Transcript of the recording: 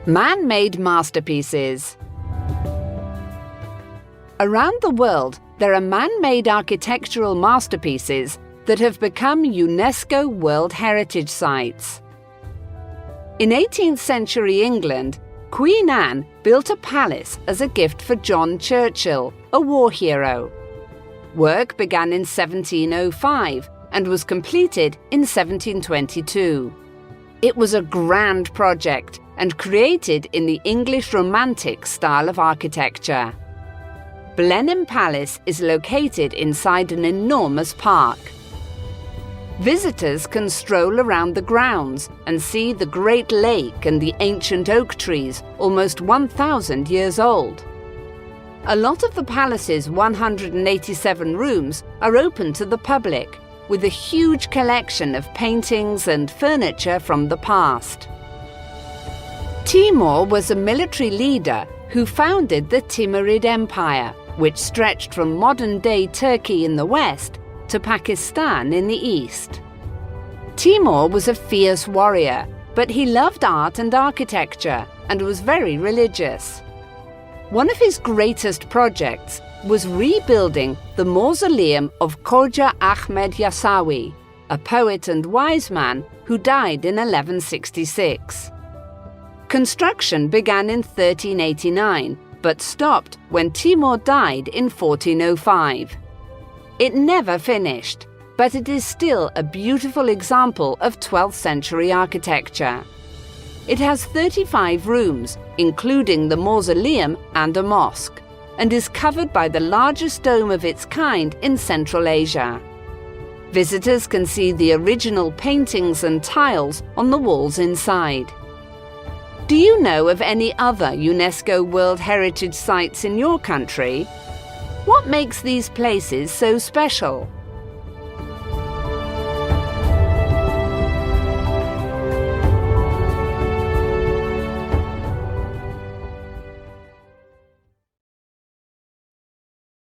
Man-made masterpieces. Around the world, there are man-made architectural masterpieces that have become UNESCO World Heritage Sites. In 18th century England, Queen Anne built a palace as a gift for John Churchill, a war hero. Work began in 1705 and was completed in 1722. It was a grand project and created in the English Romantic style of architecture. Blenheim Palace is located inside an enormous park. Visitors can stroll around the grounds and see the Great Lake and the ancient oak trees, almost 1,000 years old. A lot of the palace's 187 rooms are open to the public, with a huge collection of paintings and furniture from the past. Timur was a military leader who founded the Timurid Empire, which stretched from modern-day Turkey in the west to Pakistan in the east. Timur was a fierce warrior, but he loved art and architecture and was very religious. One of his greatest projects was rebuilding the mausoleum of Khoja Ahmed Yasawi, a poet and wise man who died in 1166. Construction began in 1389, but stopped when Timur died in 1405. It never finished, but it is still a beautiful example of 12th century architecture. It has 35 rooms, including the mausoleum and a mosque, and is covered by the largest dome of its kind in Central Asia. Visitors can see the original paintings and tiles on the walls inside. Do you know of any other UNESCO World Heritage Sites in your country? What makes these places so special?